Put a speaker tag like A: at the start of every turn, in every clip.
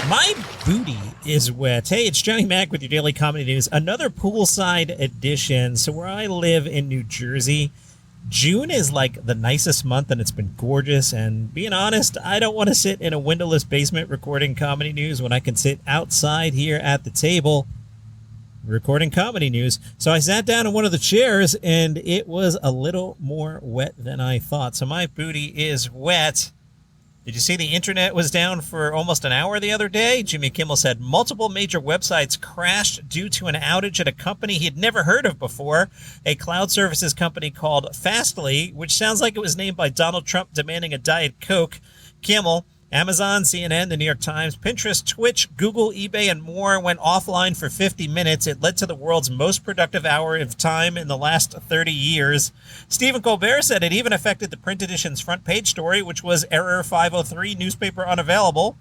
A: My booty is wet. Hey, it's Johnny Mac with your daily comedy news. Another poolside edition. So where I live in New Jersey, June is like the nicest month and it's been gorgeous. And being honest, I don't want to sit in a windowless basement recording comedy news when I can sit outside here at the table recording comedy news. So I sat down in one of the chairs and it was a little more wet than I thought. So my booty is wet. Did you see the internet was down for almost an hour the other day? Jimmy Kimmel said multiple major websites crashed due to an outage at a company he'd never heard of before, a cloud services company called Fastly, which sounds like it was named by Donald Trump demanding a Diet Coke. Kimmel, Amazon, CNN, the New York Times, Pinterest, Twitch, Google, eBay, and more went offline for 50 minutes. It led to the world's most productive hour of time in the last 30 years. Stephen Colbert said it even affected the print edition's front page story, which was Error 503, newspaper unavailable.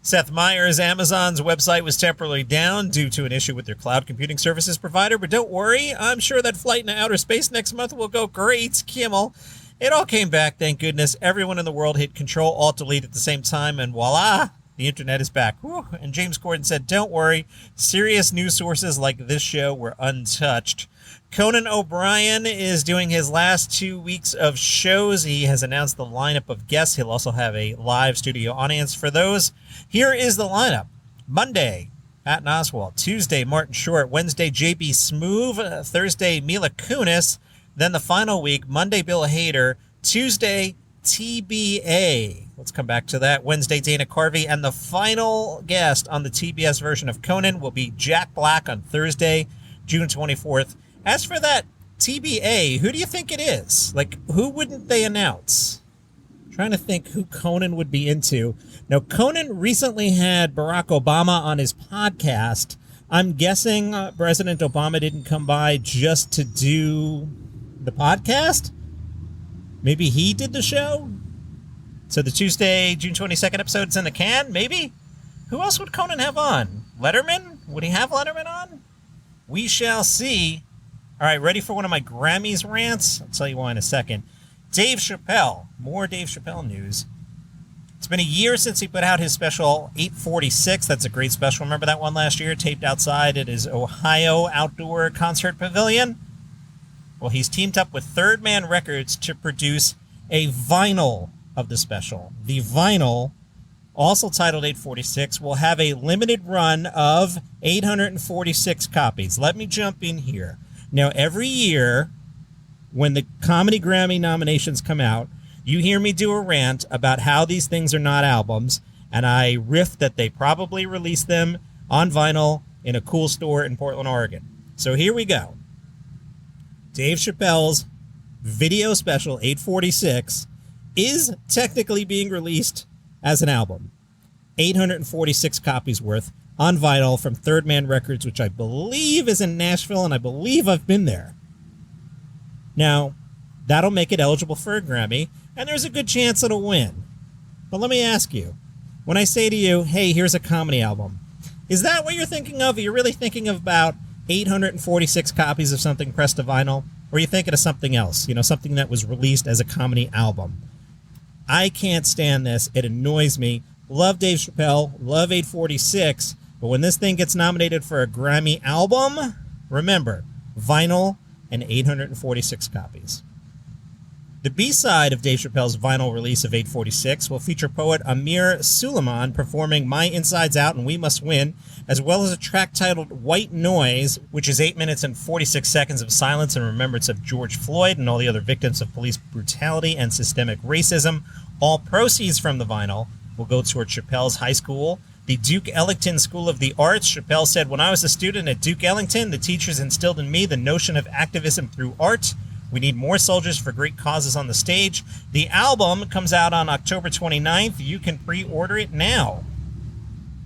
A: Seth Meyers, Amazon's website was temporarily down due to an issue with their cloud computing services provider, but don't worry, I'm sure that flight into outer space next month will go great. Kimmel. It all came back, thank goodness. Everyone in the world hit Control-Alt-Delete at the same time, and voila, the internet is back. Whew. And James Corden said, don't worry, serious news sources like this show were untouched. Conan O'Brien is doing his last 2 weeks of shows. He has announced the lineup of guests. He'll also have a live studio audience for those. Here is the lineup. Monday, Patton Oswalt. Tuesday, Martin Short. Wednesday, J.B. Smoove. Thursday, Mila Kunis. Then the final week, Monday, Bill Hader. Tuesday, TBA. Let's come back to that. Wednesday, Dana Carvey. And the final guest on the TBS version of Conan will be Jack Black on Thursday, June 24th. As for that TBA, who do you think it is? Like, who wouldn't they announce? I'm trying to think who Conan would be into. Now, Conan recently had Barack Obama on his podcast. I'm guessing President Obama didn't come by just to do the podcast. Maybe he did the show. So the Tuesday, June 22nd episode's in the can, maybe? Who else would Conan have on? Letterman? Would he have Letterman on? We shall see. All right, ready for one of my Grammys rants? I'll tell you why in a second. Dave Chappelle. More Dave Chappelle news. It's been a year since he put out his special 846. That's a great special. Remember that one last year? Taped outside at his Ohio Outdoor Concert Pavilion? Well, he's teamed up with Third Man Records to produce a vinyl of the special. The vinyl, also titled 846, will have a limited run of 846 copies. Let me jump in here. Now, every year, when the Comedy Grammy nominations come out, you hear me do a rant about how these things are not albums, and I riff that they probably released them on vinyl in a cool store in Portland, Oregon. So here we go. Dave Chappelle's video special 846 is technically being released as an album. 846 copies worth on vinyl from Third Man Records, which I believe is in Nashville, and I believe I've been there. Now, that'll make it eligible for a Grammy, and there's a good chance it'll win. But let me ask you, when I say to you, hey, here's a comedy album, is that what you're thinking of? Are you really thinking of about 846 copies of something pressed to vinyl? Or are you thinking of something else? You know, something that was released as a comedy album? I can't stand this. It annoys me. Love Dave Chappelle. Love 846. But when this thing gets nominated for a Grammy album, remember, vinyl and 846 copies. The B-side of Dave Chappelle's vinyl release of 846 will feature poet Amir Suleiman performing My Insides Out and We Must Win, as well as a track titled White Noise, which is 8 minutes and 46 seconds of silence in remembrance of George Floyd and all the other victims of police brutality and systemic racism. All proceeds from the vinyl will go toward Chappelle's high school, the Duke Ellington School of the Arts. Chappelle said, when I was a student at Duke Ellington, the teachers instilled in me the notion of activism through art. We need more soldiers for great causes on the stage. The album comes out on October 29th. You can pre-order it now.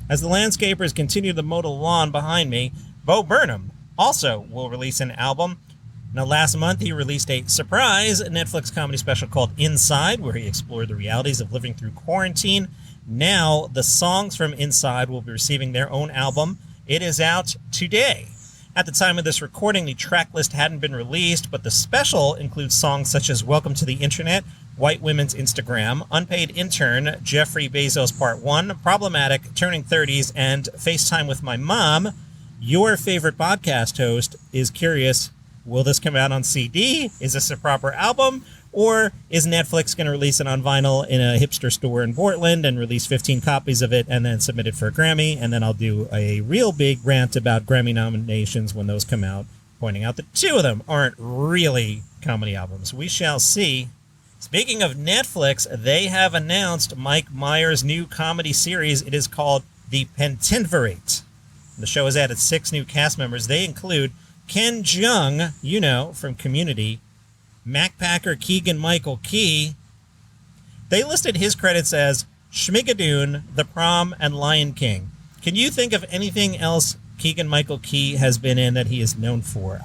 A: As the landscapers continue to mow the lawn behind me, Bo Burnham also will release an album. Now, last month, he released a surprise Netflix comedy special called Inside, where he explored the realities of living through quarantine. Now, the songs from Inside will be receiving their own album. It is out today. At the time of this recording, the track list hadn't been released, but the special includes songs such as Welcome to the Internet, White Women's Instagram, Unpaid Intern, Jeffrey Bezos Part 1, Problematic, Turning 30s, and FaceTime with My Mom. Your favorite podcast host is curious, will this come out on CD? Is this a proper album? Or is Netflix going to release it on vinyl in a hipster store in Portland and release 15 copies of it and then submit it for a Grammy? And then I'll do a real big rant about Grammy nominations when those come out, pointing out that 2 of them aren't really comedy albums. We shall see. Speaking of Netflix, they have announced Mike Myers' new comedy series. It is called The Pentenverate. The show has added 6 new cast members. They include Ken Jeong, you know, from Community, Mac-Packer Keegan Michael Key. They listed his credits as Schmigadoon, The Prom, and Lion King. Can you think of anything else Keegan Michael Key has been in that he is known for?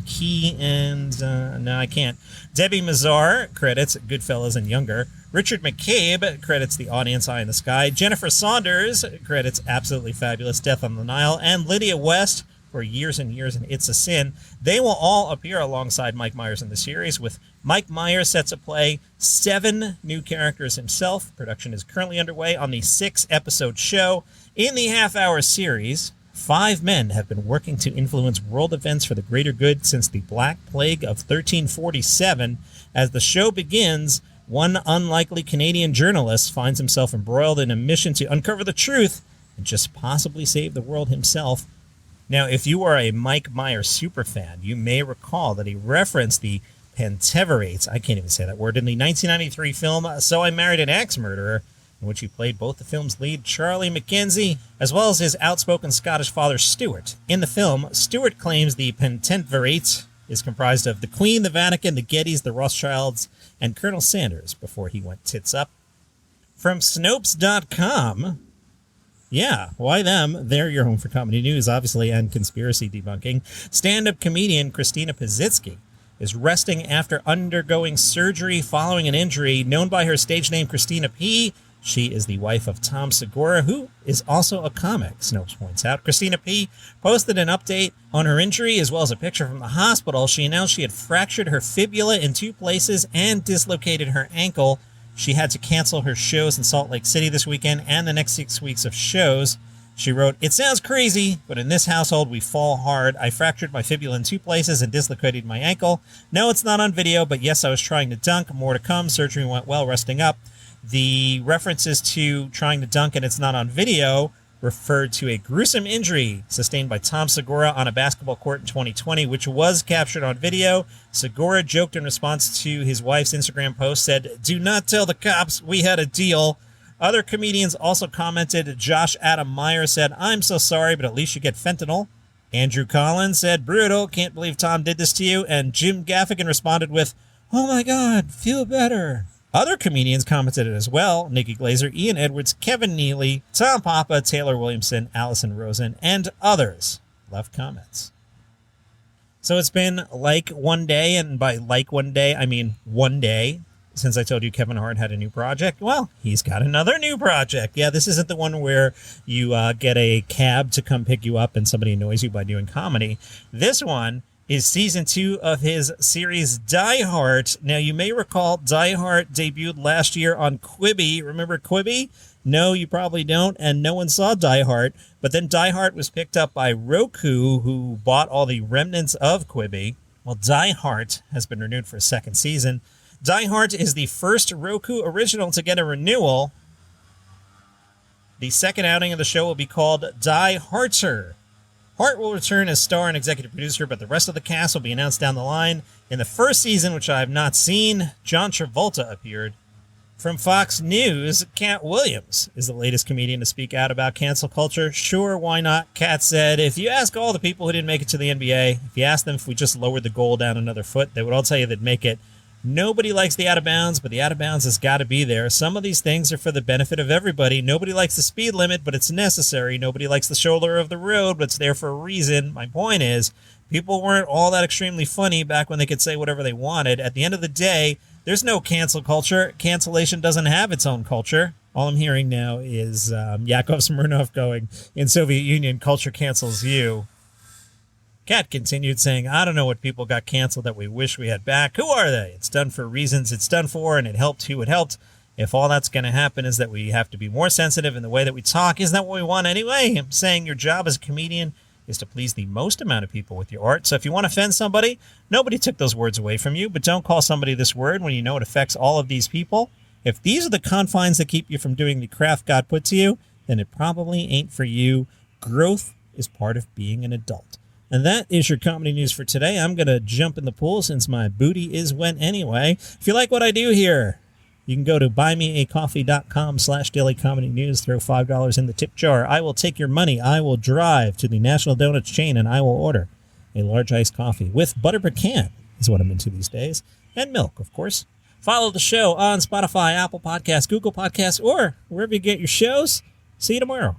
A: Key and... no, I can't. Debbie Mazar credits Goodfellas and Younger. Richard McCabe credits The Audience, Eye in the Sky. Jennifer Saunders credits Absolutely Fabulous, Death on the Nile. And Lydia West for Years and Years and It's a Sin. They will all appear alongside Mike Myers in the series, with Mike Myers set to play 7 new characters himself. Production is currently underway on the 6-episode show. In the half-hour series, 5 men have been working to influence world events for the greater good since the Black Plague of 1347. As the show begins, one unlikely Canadian journalist finds himself embroiled in a mission to uncover the truth and just possibly save the world himself. Now, if you are a Mike Myers superfan, you may recall that he referenced the Penteverates, I can't even say that word, in the 1993 film So I Married an Axe Murderer, in which he played both the film's lead, Charlie McKenzie, as well as his outspoken Scottish father, Stuart. In the film, Stuart claims the Penteverates is comprised of the Queen, the Vatican, the Gettys, the Rothschilds, and Colonel Sanders before he went tits up. From Snopes.com... yeah, why them? They're your home for comedy news, obviously, and conspiracy debunking. Stand-up comedian Christina Pazitsky is resting after undergoing surgery following an injury. Known by her stage name Christina P., she is the wife of Tom Segura, who is also a comic, Snopes points out. Christina P. posted an update on her injury as well as a picture from the hospital. She announced she had fractured her fibula in 2 places and dislocated her ankle. She had to cancel her shows in Salt Lake City this weekend and the next 6 weeks of shows. She wrote, "It sounds crazy, but in this household we fall hard. I fractured my fibula in 2 places and dislocated my ankle. No, it's not on video, but yes, I was trying to dunk. More to come. Surgery went well, resting up." The references to trying to dunk and it's not on video referred to a gruesome injury sustained by Tom Segura on a basketball court in 2020, which was captured on video. Segura joked in response to his wife's Instagram post, said, "Do not tell the cops, we had a deal." Other comedians also commented. Josh Adam Meyer said, "I'm so sorry, but at least you get fentanyl." Andrew Collins said, "Brutal, can't believe Tom did this to you." And Jim Gaffigan responded with, "Oh my God, feel better." Other comedians commented as well. Nikki Glazer, Ian Edwards, Kevin Neely, Tom Papa, Taylor Williamson, Allison Rosen, and others left comments. So it's been like one day, and by like one day, I mean one day, since I told you Kevin Hart had a new project. Well, he's got another new project. Yeah, this isn't the one where you get a cab to come pick you up and somebody annoys you by doing comedy. This one is season 2 of his series Die Hart. Now, you may recall Die Hart debuted last year on Quibi. Remember Quibi? No, you probably don't, and no one saw Die Hart. But then Die Hart was picked up by Roku, who bought all the remnants of Quibi. Well, Die Hart has been renewed for a 2nd season. Die Hart is the first Roku original to get a renewal. The 2nd outing of the show will be called Die Harter. Hart will return as star and executive producer, but the rest of the cast will be announced down the line. In the 1st season, which I have not seen, John Travolta appeared. From Fox News, Katt Williams is the latest comedian to speak out about cancel culture. Sure, why not? Katt said, "If you ask all the people who didn't make it to the NBA, if you ask them if we just lowered the goal down another foot, they would all tell you they'd make it. Nobody likes the out of bounds, but the out of bounds has got to be there. Some of these things are for the benefit of everybody. Nobody likes the speed limit, but it's necessary. Nobody likes the shoulder of the road, but it's there for a reason." My point is, people weren't all that extremely funny back when they could say whatever they wanted. At the end of the day, there's no cancel culture. Cancellation doesn't have its own culture. All I'm hearing now is Yakov Smirnoff going, "In Soviet Union, culture cancels you." Katt continued saying, I don't know what people got canceled that we wish we had back. Who are they? It's done for reasons it's done for, and it helped who it helped. If all that's going to happen is that we have to be more sensitive in the way that we talk, isn't that what we want anyway? I'm saying your job as a comedian is to please the most amount of people with your art. So if you want to offend somebody, nobody took those words away from you, but don't call somebody this word when you know it affects all of these people. If these are the confines that keep you from doing the craft God put to you, then it probably ain't for you. Growth is part of being an adult. And that is your comedy news for today. I'm going to jump in the pool since my booty is wet anyway. If you like what I do here, you can go to buymeacoffee.com/dailycomedynews. Throw $5 in the tip jar. I will take your money. I will drive to the National Donuts chain and I will order a large iced coffee with butter pecan, is what I'm into these days, and milk, of course. Follow the show on Spotify, Apple Podcasts, Google Podcasts, or wherever you get your shows. See you tomorrow.